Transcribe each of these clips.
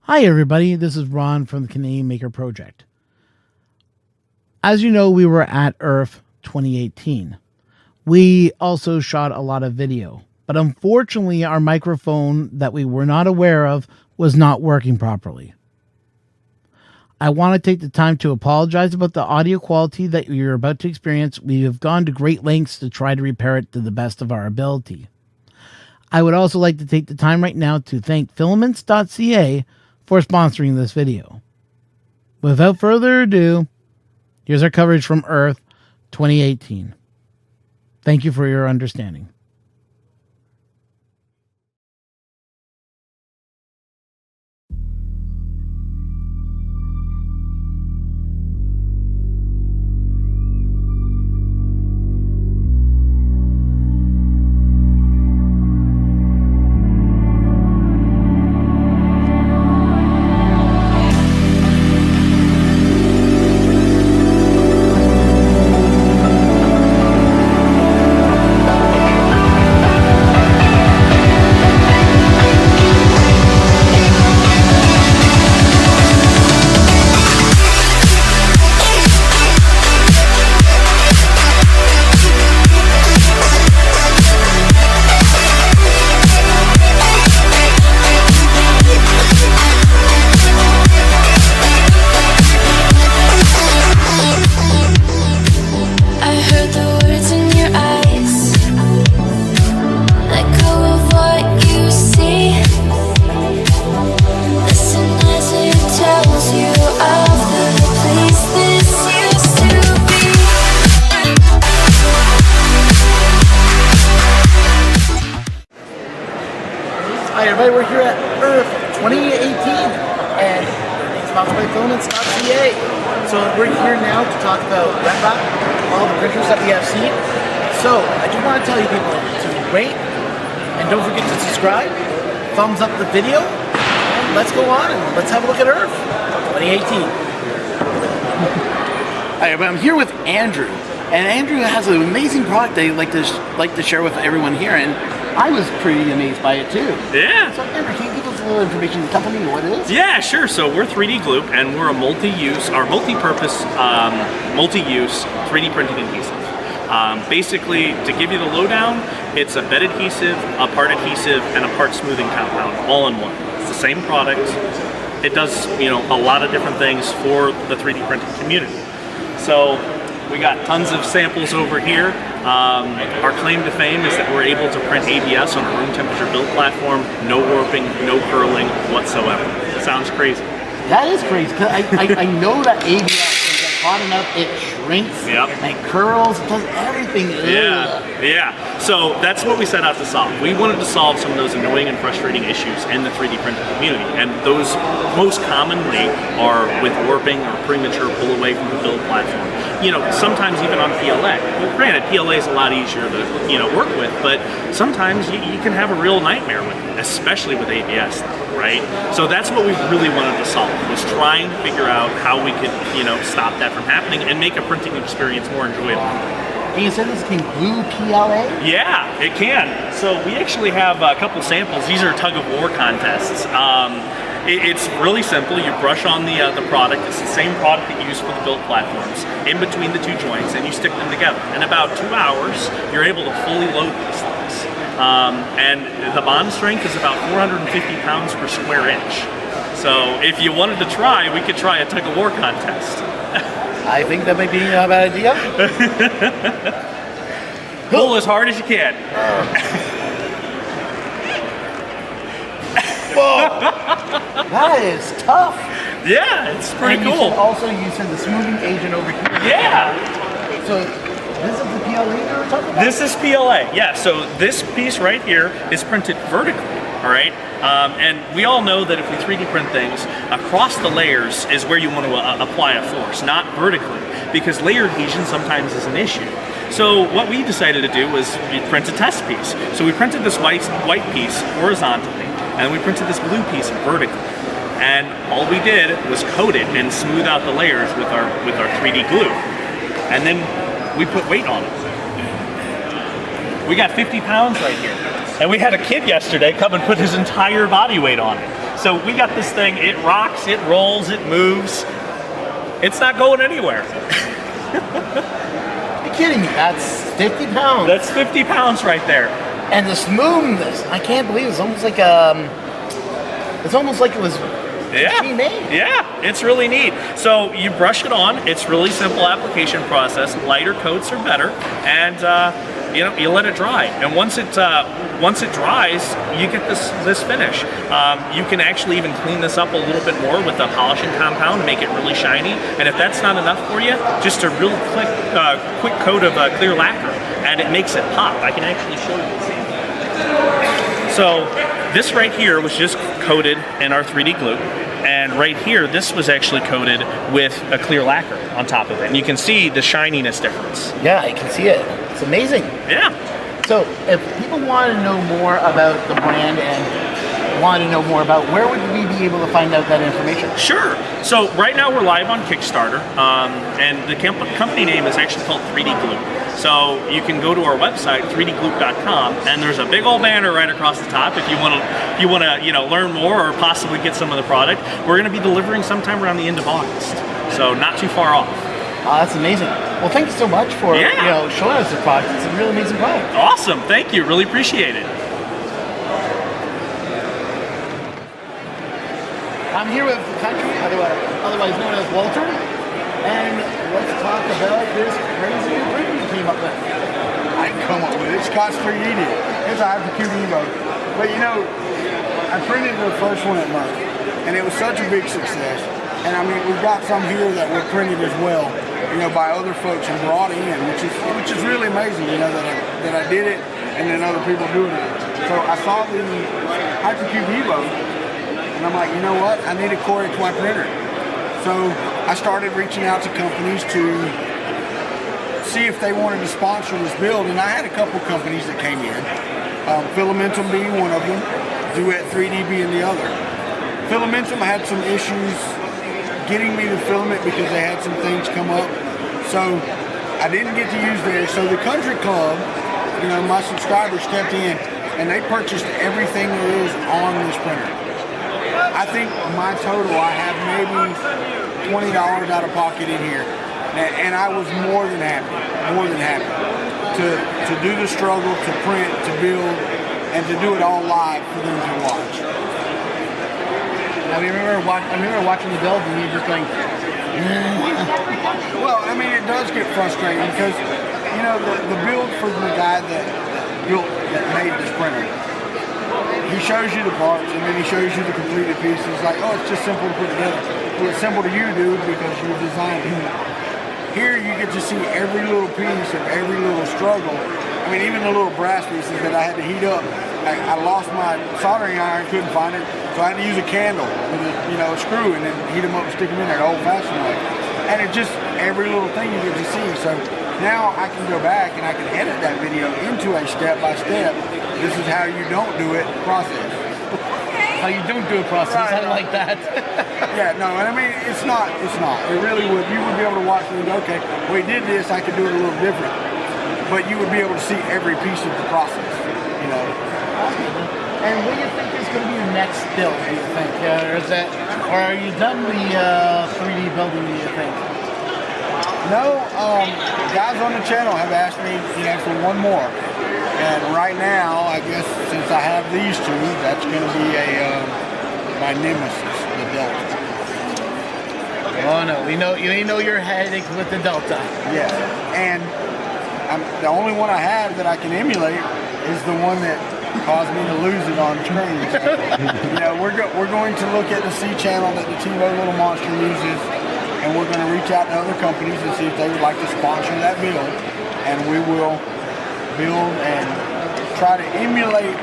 Hi everybody, this is Ron from the Canadian Maker Project. As you know, we were at ERRF 2018. We also shot a lot of video, but unfortunately our microphone that we were not aware of was not working properly. I want to take the time to apologize about the audio quality that you're about to experience. We have gone to great lengths to try to repair it to the best of our ability. I would also like to take the time right now to thank Filaments.ca for sponsoring this video. Without further ado, here's our coverage from ERRF 2018. Thank you for your understanding. Hi everybody, we're here at ERRF 2018 and it's sponsored by Filaments.ca. So we're here now to talk about RepRap, all the printers that we have seen. So I just want to tell you people to rate and don't forget to subscribe, thumbs up the video, and let's go on and let's have a look at ERRF 2018. Hi everybody, I'm here with Andrew. And Andrew has an amazing product that he'd like to share with everyone here, and I was pretty amazed by it too. Yeah. So Andrew, can you give us a little information on the company and what it is? Yeah, sure. So we're 3D Glue, and we're a multi-use 3D printing adhesive. Basically, to give you the lowdown, it's a bed adhesive, a part adhesive, and a part smoothing compound, all in one. It's the same product. It does, a lot of different things for the 3D printing community. So we got tons of samples over here. Our claim to fame is that we're able to print ABS on a room temperature build platform, no warping, no curling whatsoever. Sounds crazy. That is crazy, because I know that ABS, when it gets hot enough, it shrinks, and curls, it does everything. Yeah. So that's what we set out to solve. We wanted to solve some of those annoying and frustrating issues in the 3D printing community, and those most commonly are with warping or premature pull away from the build platform. Sometimes even on PLA. Well, granted, PLA is a lot easier to work with, but sometimes you can have a real nightmare with it, especially with ABS, right? So that's what we really wanted to solve, was trying to figure out how we could, stop that from happening and make a printing experience more enjoyable. And you said this can glue PLA? Yeah, it can. So we actually have a couple samples. These are tug of war contests. It's really simple. You brush on the product. It's the same product that you use for the build platforms in between the two joints, and you stick them together. In about 2 hours, you're able to fully load these things. And the bond strength is about 450 pounds per square inch. So if you wanted to try, we could try a tug of war contest. I think that might be a bad idea. Pull as hard as you can. Whoa, that is tough. Yeah, it's pretty cool. You said the smoothing agent over here. Yeah. So this is the PLA that we're talking about? This is PLA, yeah. So this piece right here is printed vertically, all right? And we all know that if we 3D print things, across the layers is where you want to apply a force, not vertically, because layer adhesion sometimes is an issue. So what we decided to do was print a test piece. So we printed this white piece horizontally, and we printed this blue piece vertically. And all we did was coat it and smooth out the layers with our 3D glue. And then we put weight on it. We got 50 pounds right here. And we had a kid yesterday come and put his entire body weight on it. So we got this thing, it rocks, it rolls, it moves. It's not going anywhere. You're kidding me, that's 50 pounds. That's 50 pounds right there. And the smoothness, I can't believe it. It's almost like it was machine made. Yeah, it's really neat. So you brush it on. It's really simple application process. Lighter coats are better, and you let it dry. And once it dries, you get this finish. You can actually even clean this up a little bit more with a polishing compound, make it really shiny. And if that's not enough for you, just a real quick coat of clear lacquer, and it makes it pop. I can actually show you. So this right here was just coated in our 3D glue, and right here this was actually coated with a clear lacquer on top of it, and you can see the shininess difference. Yeah, I can see it. It's amazing. Yeah. So if people want to know more about the brand and want to know more about, where would we be able to find out that information? Sure. So right now we're live on Kickstarter, and the company name is actually called 3D Glue. So you can go to our website, 3dgloop.com, and there's a big old banner right across the top if you want to learn more or possibly get some of the product. We're going to be delivering sometime around the end of August, so not too far off. Oh, that's amazing. Well, thank you so much for showing us the product. It's a really amazing product. Awesome. Thank you. Really appreciate it. I'm here with Kuntrey, otherwise known as Walter, and let's talk about this crazy new print you came up with. I didn't come up with it. Scott's 3D did. It's a Hypercube Evo. But I printed the first one at Merck, and it was such a big success. And I mean, we've got some here that were printed as well, by other folks and brought in, which is really amazing, that I did it and then other people doing it. So I saw the Hypercube Evo, and I'm like, you know what? I need a Core XY printer. So I started reaching out to companies to see if they wanted to sponsor this build, and I had a couple companies that came in. Filaments being one of them, Duet 3D being the other. Filaments had some issues getting me the filament because they had some things come up. So I didn't get to use theirs. So the Country Club, my subscribers stepped in and they purchased everything there is on this printer. I think my total, I have maybe $20 out of pocket in here. And I was more than happy to do the struggle, to print, to build, and to do it all live for them to watch. I remember watching the build and you just going, Well, I mean, it does get frustrating because, the build for the guy that made this printer, he shows you the parts and then he shows you the completed pieces. Like, oh, it's just simple to put together. Well, it's simple to you, dude, because you designed it. Here you get to see every little piece of every little struggle. I mean, even the little brass pieces that I had to heat up. I lost my soldering iron, couldn't find it, so I had to use a candle with a screw and then heat them up and stick them in there the old-fashioned way. And it just, every little thing you get to see. So now I can go back and I can edit that video into a step-by-step, this is how you don't do it process. how you don't do a process, Right. I like that. Yeah, no, and I mean, it's not. It really would. You would be able to watch it and go, okay, we did this, I could do it a little different. But you would be able to see every piece of the process, And what do you think is going to be your next build, do you think? Or are you done the 3D building, do you think? No, guys on the channel have asked me, for one more. And right now, I guess, since I have these two, that's going to be my nemesis, the Delta. Oh no, we know your headache with the Delta. Yeah, and the only one I have that I can emulate is the one that caused me to lose it on screen. So, we're going to look at the C channel that the TiVo Little Monster uses, and we're going to reach out to other companies and see if they would like to sponsor that build, and we will build and try to emulate,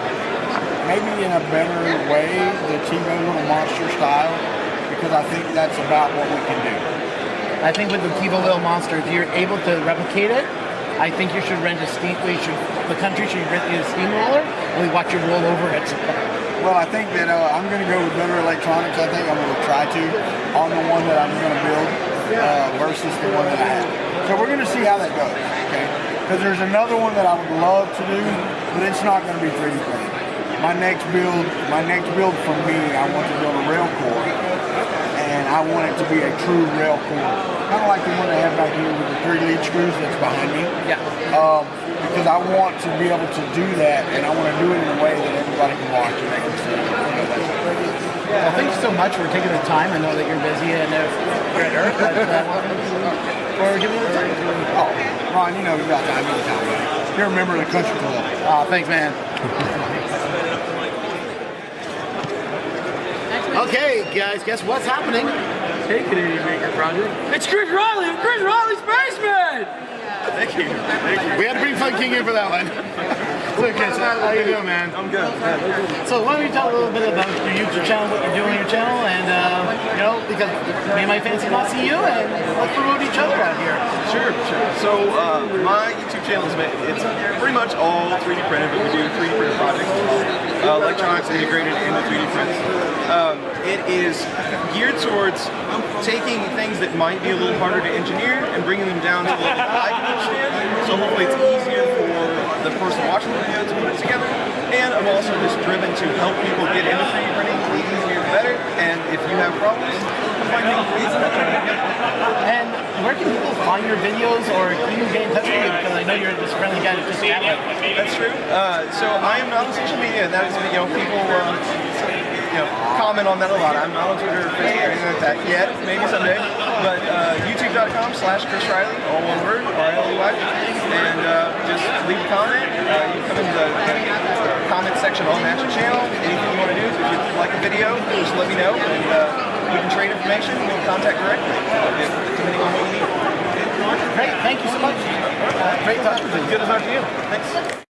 maybe in a better way, the TiVo Little Monster style, because I think that's about what we can do. I think with the TiVo Little Monster, if you're able to replicate it, I think you should rent a steam. The country should rent you a steamroller, and we watch you roll over it. Well, I think that I'm going to go with better electronics. I think I'm going to try to on the one that I'm going to build versus the one that I have. So we're going to see how that goes. Okay, because there's another one that I would love to do, but it's not going to be 3D printed. My next build for me, I want to build a rail core, and I want it to be a true rail core, kind of like the one I have back here with the 3 lead screws that's behind me. Yeah. Because I want to be able to do that, and I want to do it in a way that everybody can watch and they can see. Well, thank you so much for taking the time. I know that you're busy and you're at Earth, but for giving me the time. Oh, Ron, you know you got time anytime, man. You're a member of the country club. Thanks, man. Okay, guys, guess what's happening? Hey, Canadian Maker Project. It's Chris Riley of Chris Riley Spaceman! Thank you. We had to bring Fun King in for that one. So, Chris, how you doing, man? I'm good. So why don't you tell a little bit about your YouTube channel, what you're doing on your channel, and you know, because me and my fans not see you, and let's promote each other out here. Sure. So my YouTube channel it's pretty much all 3D printed, but we do 3D printed projects as well. Electronics integrated into 3D prints. It is geared towards taking things that might be a little harder to engineer and bringing them down to a level that I can understand. So hopefully it's easier for the person watching the video to put it together. And I'm also just driven to help people get into 3D printing. The easier the better. And if you have problems, find things ways to help you. And where can people find your videos or even get in touch with you? Because I know you're this friendly guy that just got it. That's true. So I am not on social media. That is, people comment on that a lot. I'm not on Twitter or Facebook or anything like that yet. Maybe someday. But youtube.com/Chris Riley, all one word, R-L-E-Y. And just leave a comment. You come into the comment section on the actual channel. Anything you want to do. If you like a video, just let me know. And we can trade information. We'll contact directly, depending on what you need. Great. Thank you so much. Great talking to you. Good to talk to you. Thanks.